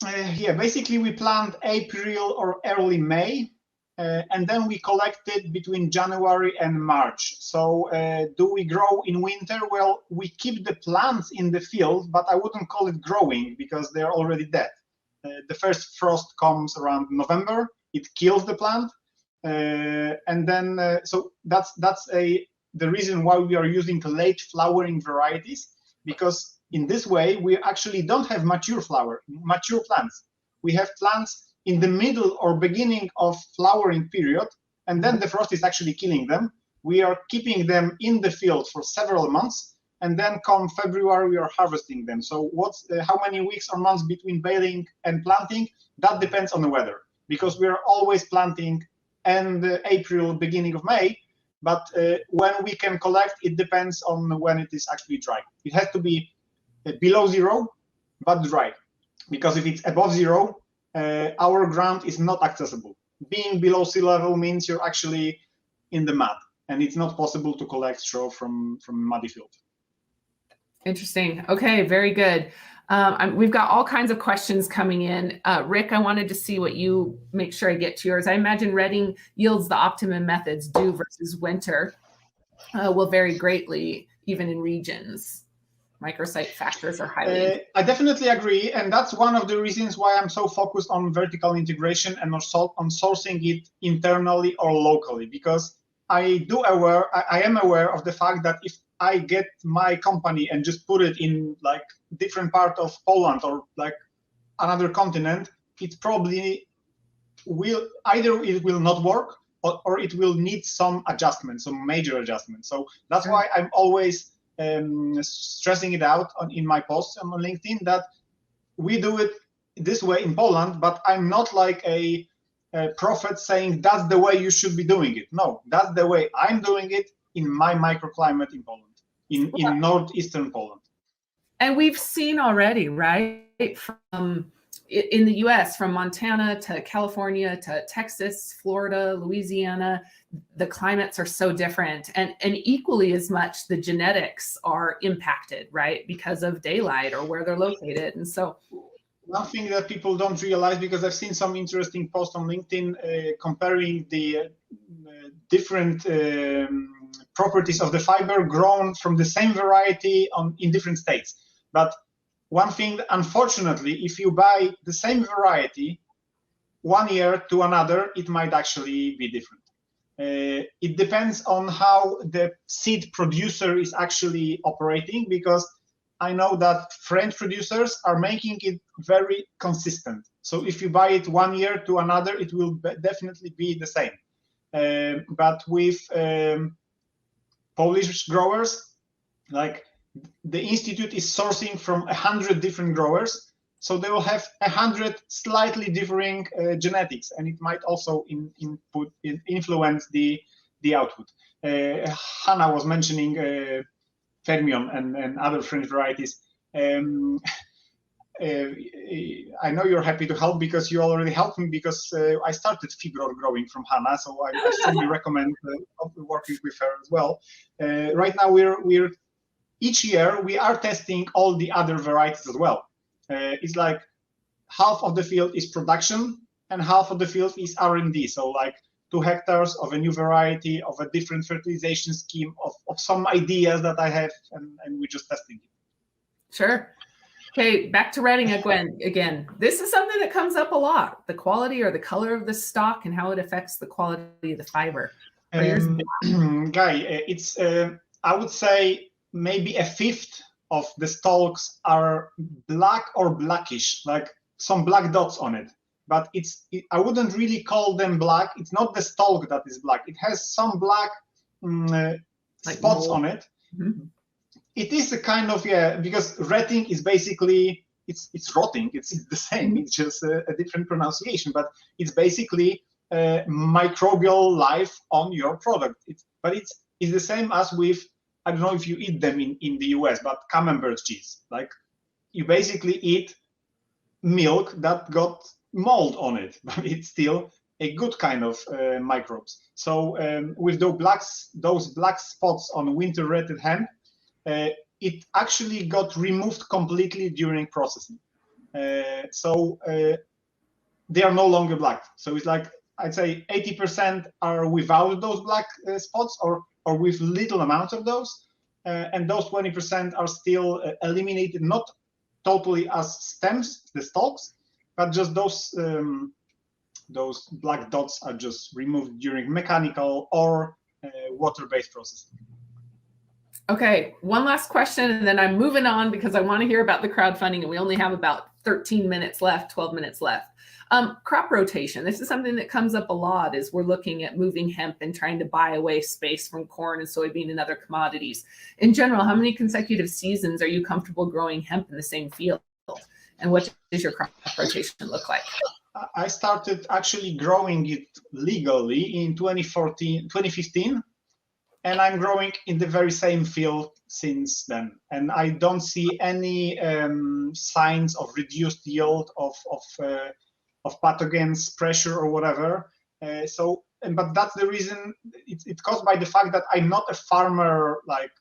Basically we plant April or early May, and then we collect it between January and March. So do we grow in winter? Well, we keep the plants in the field, but I wouldn't call it growing because they're already dead. The first frost comes around November, it kills the plant, and then so that's the reason why we are using late flowering varieties, because in this way we actually don't have mature plants. We have plants in the middle or beginning of flowering period, and then the frost is actually killing them. We are keeping them in the field for several months, and then come February we are harvesting them. So how many weeks or months between baling and planting? That depends on the weather, because we are always planting end April, beginning of May, but when we can collect, it depends on when it is actually dry. It has to be below zero, but dry, because if it's above zero, our ground is not accessible. Being below sea level means you're actually in the mud, and it's not possible to collect straw from muddy field.
Interesting. Okay, very good. We've got all kinds of questions coming in. Rick, I wanted to see what you make sure I get to yours. I imagine retting yields the optimum methods dew versus winter will vary greatly, even in regions. Microsite factors are highly.
I definitely agree, and that's one of the reasons why I'm so focused on vertical integration and on sourcing it internally or locally, because I am aware of the fact that if I get my company and just put it in like different part of Poland or like another continent, it probably will not work or it will need some adjustments, some major adjustments. So that's why I'm always stressing it out in my posts on LinkedIn that we do it this way in Poland, but I'm not like a prophet saying that's the way you should be doing it. No, that's the way I'm doing it in my microclimate in Poland, in northeastern Poland.
And we've seen already, right, from in the US, from Montana to California to Texas, Florida, Louisiana, the climates are so different, and equally as much the genetics are impacted, right, because of daylight or where they're located. And so
one thing that people don't realize, because I've seen some interesting posts on LinkedIn comparing the different properties of the fiber grown from the same variety in different states. But one thing, unfortunately, if you buy the same variety 1 year to another, it might actually be different. It depends on how the seed producer is actually operating, because I know that French producers are making it very consistent. So if you buy it 1 year to another, it will definitely be the same. But with Polish growers, like the institute is sourcing from 100 different growers, so they will have 100 slightly differing genetics, and it might also influence the output. Hannah was mentioning Fermion and other French varieties. I know you're happy to help because you already helped me, because I started Fibro growing from Hannah, so I strongly recommend working with her as well. Right now, we're each year we are testing all the other varieties as well. It's like half of the field is production and half of the field is R&D. So like 2 hectares of a new variety, of a different fertilization scheme, of some ideas that I have, and we're just testing it.
Sure. Okay, back to writing again. This is something that comes up a lot: the quality or the color of the stalk and how it affects the quality of the fiber.
Guy, it's I would say maybe a fifth of the stalks are black or blackish, like some black dots on it. But I wouldn't really call them black. It's not the stalk that is black. It has some black spots on it. Mm-hmm. It is a kind of, because retting is basically, it's rotting. It's the same. It's just a different pronunciation, but it's basically microbial life on your product. But it's the same as with, I don't know if you eat them in the US, but camembert cheese. Like, you basically eat milk that got mold on it, but it's still a good kind of microbes. So with those black spots on winter retted hemp, it actually got removed completely during processing. So they are no longer black. So it's like, I'd say 80% are without those black spots or with little amount of those. And those 20% are still eliminated, not totally as stems, the stalks, but just those black dots are just removed during mechanical or water-based processing.
Okay, one last question, and then I'm moving on because I want to hear about the crowdfunding, and we only have about 13 minutes left, 12 minutes left. Crop rotation. This is something that comes up a lot as we're looking at moving hemp and trying to buy away space from corn and soybean and other commodities. In general, how many consecutive seasons are you comfortable growing hemp in the same field? And what does your crop rotation look like?
I started actually growing it legally in 2015. And I'm growing in the very same field since then. And I don't see any signs of reduced yield, of pathogens, pressure, or whatever. But that's the reason. It's caused by the fact that I'm not a farmer. Like,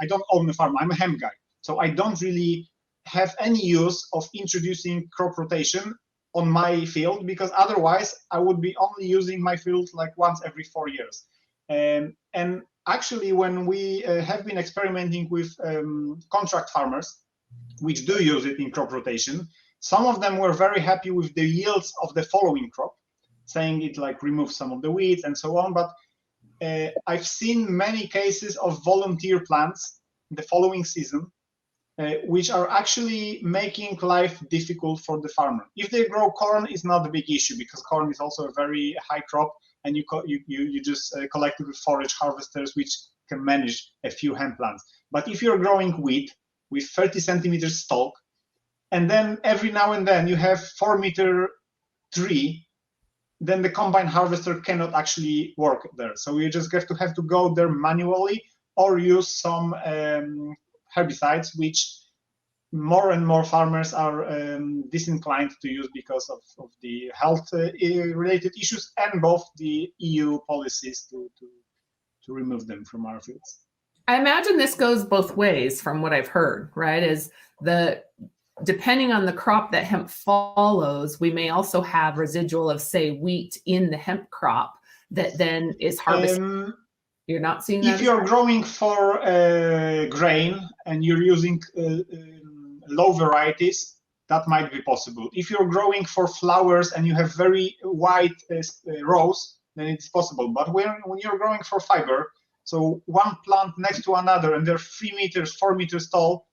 I don't own a farm. I'm a hemp guy. So I don't really have any use of introducing crop rotation on my field, because otherwise I would be only using my field like once every 4 years. And actually, when we have been experimenting with contract farmers, which do use it in crop rotation, some of them were very happy with the yields of the following crop, saying it like removes some of the weeds and so on. But I've seen many cases of volunteer plants the following season, which are actually making life difficult for the farmer. If they grow corn, it's not a big issue, because corn is also a very high crop, and you just collect it with forage harvesters, which can manage a few hemp plants. But if you're growing wheat with 30 centimeters stalk, and then every now and then you have 4-meter tree, then the combine harvester cannot actually work there. So you just have to go there manually, or use some herbicides, which more and more farmers are disinclined to use because of the health related issues, and both the EU policies to remove them from our fields.
I imagine this goes both ways from what I've heard, right? Is depending on the crop that hemp follows, we may also have residual of, say, wheat in the hemp crop that then is harvested. You're not seeing that?
If you're growing for grain and you're using low varieties, that might be possible. If you're growing for flowers and you have very wide rows, then it's possible. But when you're growing for fiber, so one plant next to another, and they're 3 meters, 4 meters tall,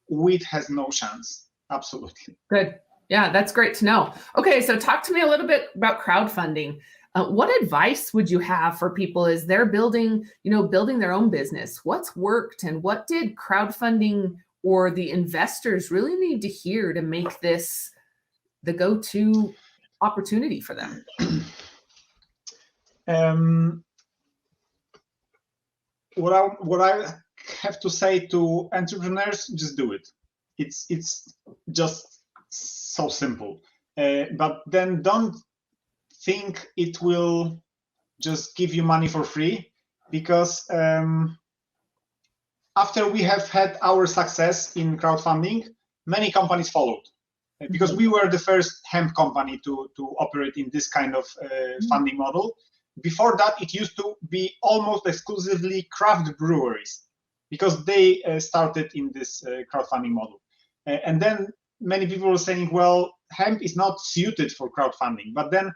wheat has no chance. Absolutely.
Good. Yeah, that's great to know. Okay, so talk to me a little bit about crowdfunding. What advice would you have for people as they're building their own business? What's worked and what did crowdfunding or the investors really need to hear to make this the go-to opportunity for them?
What I have to say to entrepreneurs, just do it. It's just so simple. But then don't think it will just give you money for free, because after we have had our success in crowdfunding, many companies followed, because we were the first hemp company to operate in this kind of funding model. Before that, it used to be almost exclusively craft breweries, because they started in this crowdfunding model. And then many people were saying, well, hemp is not suited for crowdfunding. But then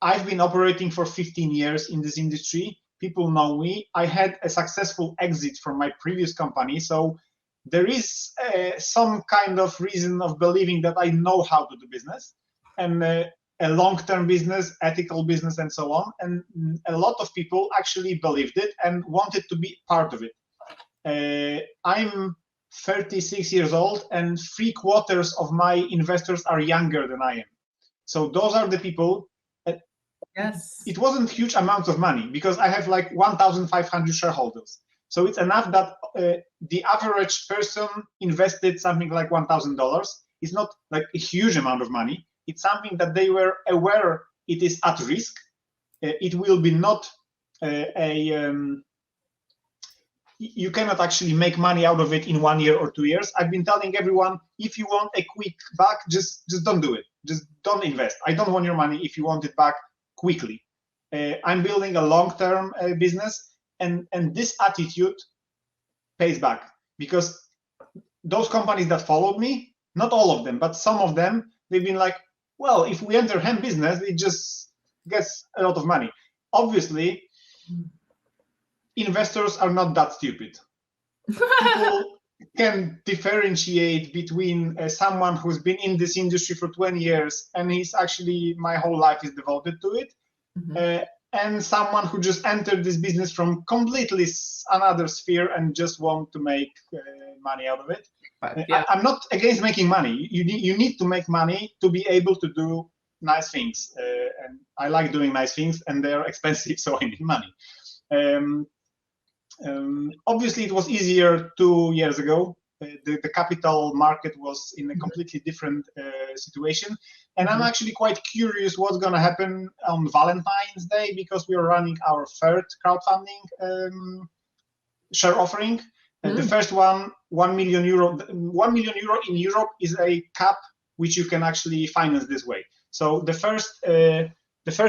I've been operating for 15 years in this industry. People know me. I had a successful exit from my previous company. So there is some kind of reason of believing that I know how to do business, and a long-term business, ethical business, and so on. And a lot of people actually believed it and wanted to be part of it. I'm 36 years old, and 3/4 of my investors are younger than I am. So those are the people.
Yes.
It wasn't huge amounts of money, because I have like 1,500 shareholders. So it's enough that the average person invested something like $1,000. It's not like a huge amount of money. It's something that they were aware it is at risk. It will be not you cannot actually make money out of it in 1 year or 2 years. I've been telling everyone, if you want a quick buck, just don't do it. Just don't invest. I don't want your money if you want it back quickly. I'm building a long-term business, and this attitude pays back, because those companies that followed me, not all of them, but some of them, they've been like, well, if we enter hemp business, it just gets a lot of money. Obviously, investors are not that stupid. People can differentiate between someone who's been in this industry for 20 years and he's actually, my whole life is devoted to it, and someone who just entered this business from completely another sphere and just want to make money out of it. Yeah. I'm not against making money. You need to make money to be able to do nice things, and I like doing nice things, and they're expensive, so I need money. Obviously, it was easier 2 years ago. The capital market was in a completely different situation, and I'm actually quite curious what's going to happen on Valentine's Day, because we are running our third crowdfunding share offering. The first one, €1 million. €1 million in Europe is a cap which you can actually finance this way. So the first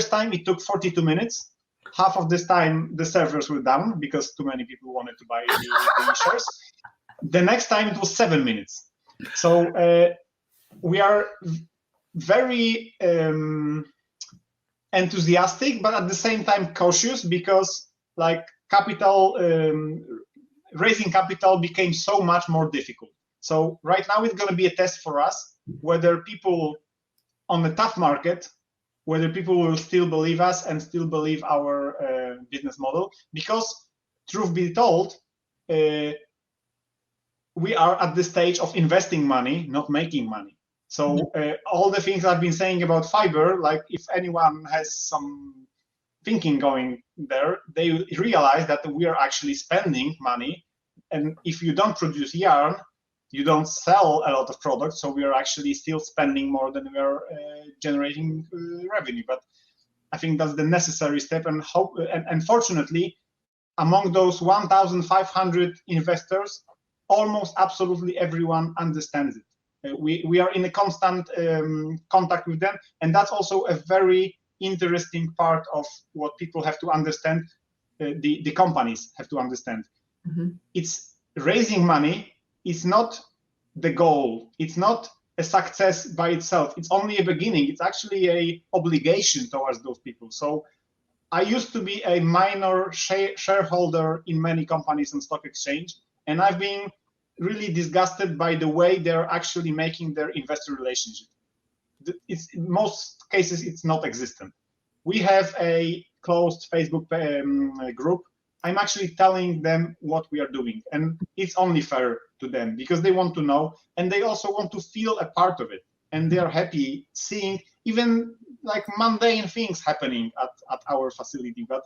time it took 42 minutes. Half of this time the servers were down because too many people wanted to buy the shares. The next time it was 7 minutes. So we are very enthusiastic, but at the same time cautious, because like raising capital became so much more difficult. So right now it's going to be a test for us whether people on the tough market, whether people will still believe us and still believe our business model. Because truth be told, we are at the stage of investing money, not making money. So all the things I've been saying about fiber, like if anyone has some thinking going there, they realize that we are actually spending money. And if you don't produce yarn, you don't sell a lot of products. So we are actually still spending more than we are generating revenue. But I think that's the necessary step. And unfortunately, among those 1,500 investors, almost absolutely everyone understands it. We are in a constant contact with them. And that's also a very interesting part of what people have to understand, the companies have to understand. It's raising money. It's not the goal. It's not a success by itself. It's only a beginning. It's actually an obligation towards those people. So I used to be a minor shareholder in many companies on stock exchange, and I've been really disgusted by the way they're actually making their investor relationship. In most cases, it's not existent. we have a closed Facebook group. I'm actually telling them what we are doing, and it's only fair to them because they want to know, and they also want to feel a part of it, and they are happy seeing even like mundane things happening at our facility. But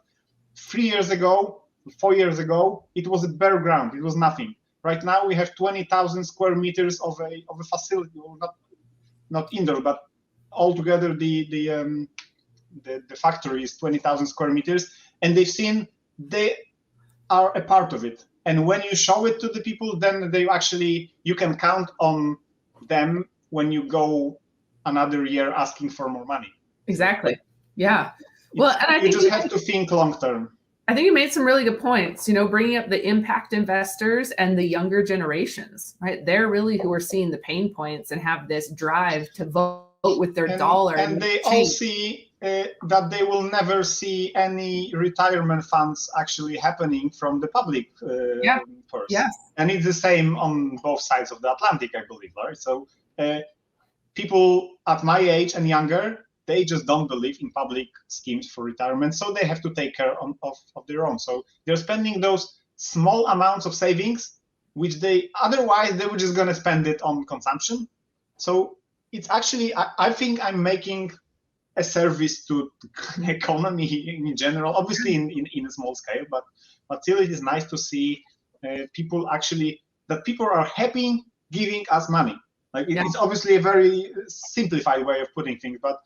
3 years ago, 4 years ago, it was a bare ground. It was nothing. Right now, we have 20,000 square meters of a facility, well, not indoor, but altogether the factory is 20,000 square meters, and they've seen they are a part of it. And when you show it to the people, then you can count on them when you go another year asking for more money.
Exactly. Yeah. Well, and I think
you just have to think long term.
I think you made some really good points, bringing up the impact investors and the younger generations, right? They're really who are seeing the pain points and have this drive to vote with their dollar.
And they all see that they will never see any retirement funds actually happening from the public purse.
Yes.
And it's the same on both sides of the Atlantic, I believe, right? So people at my age and younger, they just don't believe in public schemes for retirement, so they have to take care of their own. So they're spending those small amounts of savings, which otherwise they were just going to spend it on consumption. So it's actually, I think I'm making a service to the economy in general, obviously in a small scale, but still it is nice to see people are happy giving us money. Like it's obviously a very simplified way of putting things, but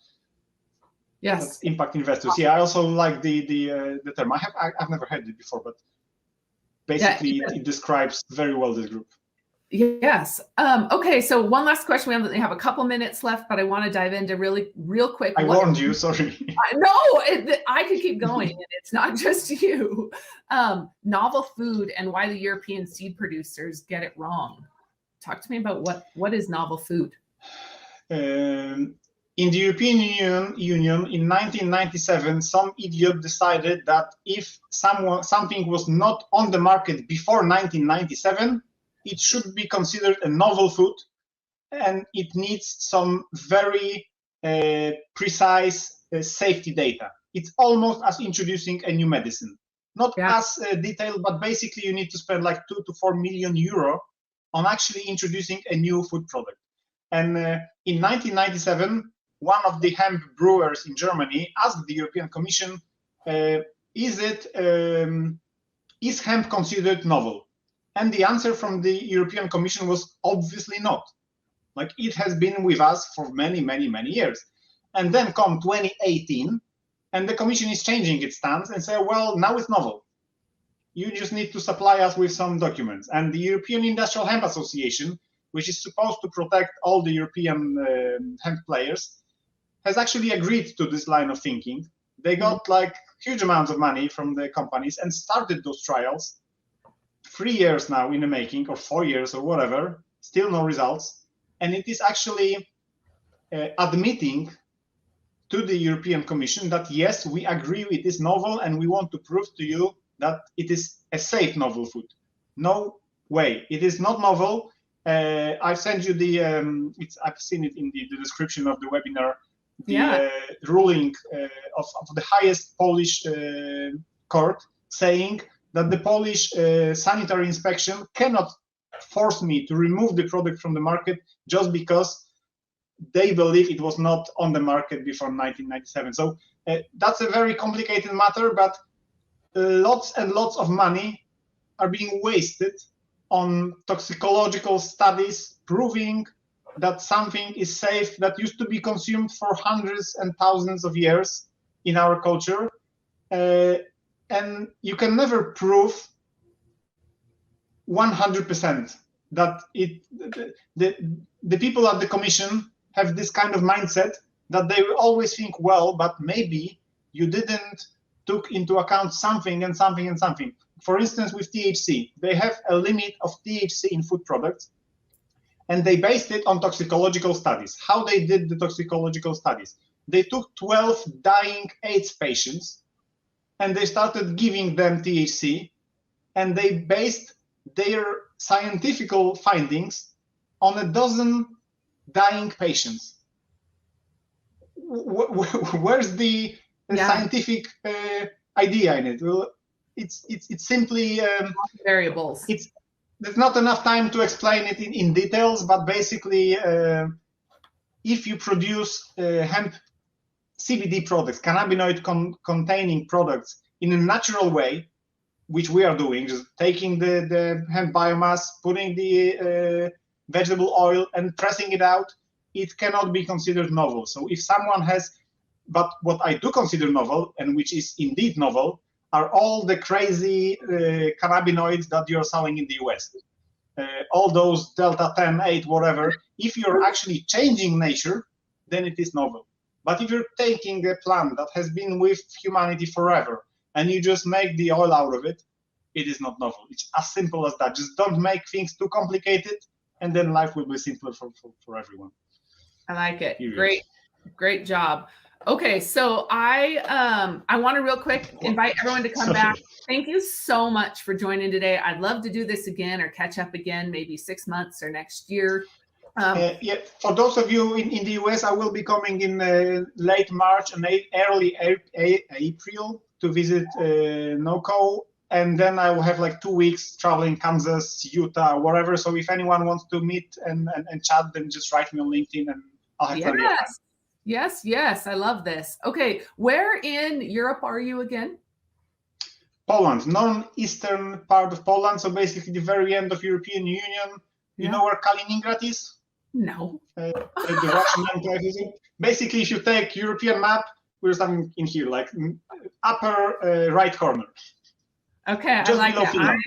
yes, impact investors. Yeah, I also like the term. I've never heard it before, but basically it describes very well this group.
Yes. Okay. So one last question. We only have a couple minutes left, but I want to dive into real quick.
I warned you. Sorry.
I could keep going, and it's not just you. Novel food and why the European seed producers get it wrong. Talk to me about what is novel food.
In the European Union in 1997, some idiot decided that if something was not on the market before 1997, it should be considered a novel food, and it needs some very precise safety data. It's almost as introducing a new medicine. Not as detailed, but basically you need to spend like 2 to 4 million euro on actually introducing a new food product. And in 1997, one of the hemp brewers in Germany asked the European Commission, is hemp considered novel? And the answer from the European Commission was obviously not. Like, it has been with us for many, many, many years. And then come 2018, and the Commission is changing its stance and say, well, now it's novel. You just need to supply us with some documents. And the European Industrial Hemp Association, which is supposed to protect all the European hemp players, has actually agreed to this line of thinking. They got like huge amounts of money from the companies and started those trials. 3 years now in the making, or 4 years or whatever, still no results. And it is actually admitting to the European Commission that yes, we agree it is novel and we want to prove to you that it is a safe novel food. No way, it is not novel. I've sent you I've seen it in the description of the webinar, ruling of the highest Polish court saying that the Polish sanitary inspection cannot force me to remove the product from the market just because they believe it was not on the market before 1997. So that's a very complicated matter, but lots and lots of money are being wasted on toxicological studies proving that something is safe that used to be consumed for hundreds and thousands of years in our culture. And you can never prove 100% that the people at the Commission have this kind of mindset that they will always think, well, but maybe you didn't took into account something and something and something. For instance, with THC, they have a limit of THC in food products, and they based it on toxicological studies. How they did the toxicological studies? They took 12 dying AIDS patients, and they started giving them THC, and they based their scientific findings on a dozen dying patients. Where's the scientific idea in it. Well, it's simply
variables.
There's not enough time to explain it in details, but basically, if you produce hemp CBD products, cannabinoid containing products in a natural way, which we are doing, just taking the hemp biomass, putting the vegetable oil and pressing it out, it cannot be considered novel. So if someone has, but what I do consider novel, and which is indeed novel, are all the crazy cannabinoids that you're selling in the US. All those delta 10, 8, whatever. If you're actually changing nature, then it is novel. But if you're taking a plant that has been with humanity forever and you just make the oil out of it, it is not novel. It's as simple as that. Just don't make things too complicated, and then life will be simpler for everyone.
I like it. Great job. Okay, so I want to real quick invite everyone to come back. Thank you so much for joining today. I'd love to do this again or catch up again, maybe 6 months or next year.
For those of you in the US, I will be coming in late March and early April to visit NOCO, and then I will have like 2 weeks traveling Kansas, Utah, wherever. So if anyone wants to meet and chat, then just write me on LinkedIn and I'll have plenty of time.
Yes, I love this. Okay, where in Europe are you again?
Poland, non-eastern part of Poland, so basically the very end of European Union. You know where Kaliningrad is?
No.
The Russian enclave is it? Basically, if you take European map, we're something in here, like upper right corner.
Okay, I like that.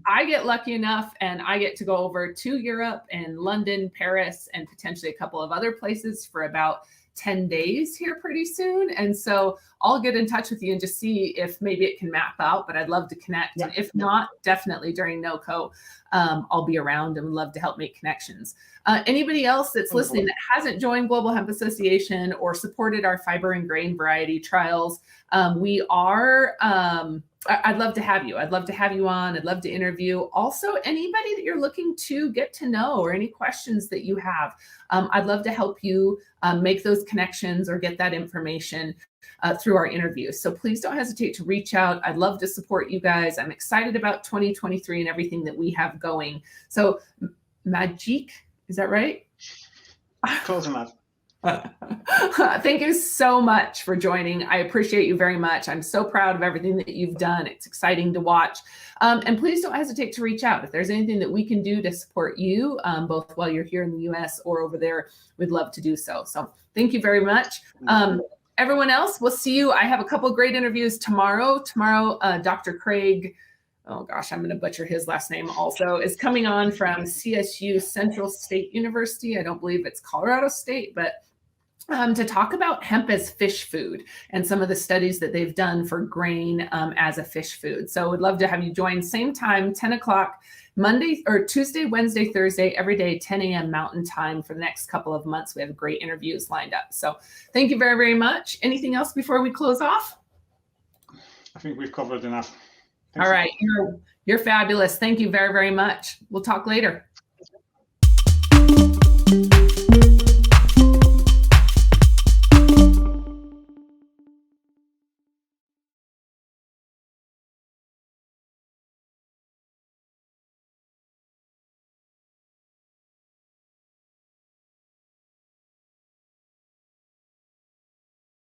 I get lucky enough and I get to go over to Europe and London, Paris, and potentially a couple of other places for about 10 days here pretty soon. And so I'll get in touch with you and just see if maybe it can map out, but I'd love to connect. Yeah. And if not, definitely during NOCO, I'll be around and would love to help make connections. Anybody else that's listening that hasn't joined Global Hemp Association or supported our fiber and grain variety trials, we are, I'd love to have you. I'd love to have you on. I'd love to interview. Also, anybody that you're looking to get to know or any questions that you have, I'd love to help you make those connections or get that information through our interviews. So please don't hesitate to reach out. I'd love to support you guys. I'm excited about 2023 and everything that we have going. So Maciej, is that right?
Close enough.
Thank you so much for joining. I appreciate you very much. I'm so proud of everything that you've done. It's exciting to watch. And please don't hesitate to reach out. If there's anything that we can do to support you, both while you're here in the US or over there, we'd love to do so. So thank you very much. Everyone else, we'll see you. I have a couple great interviews tomorrow. Dr. Craig, oh gosh, I'm going to butcher his last name also, is coming on from CSU Central State University. I don't believe it's Colorado State, but to talk about hemp as fish food and some of the studies that they've done for grain as a fish food. So we'd love to have you join same time, 10 o'clock, Monday or Tuesday, Wednesday, Thursday, every day, 10 a.m. Mountain Time for the next couple of months. We have great interviews lined up. So thank you very, very much. Anything else before we close off?
I think we've covered enough.
Thanks. All right. You're fabulous. Thank you very, very much. We'll talk later.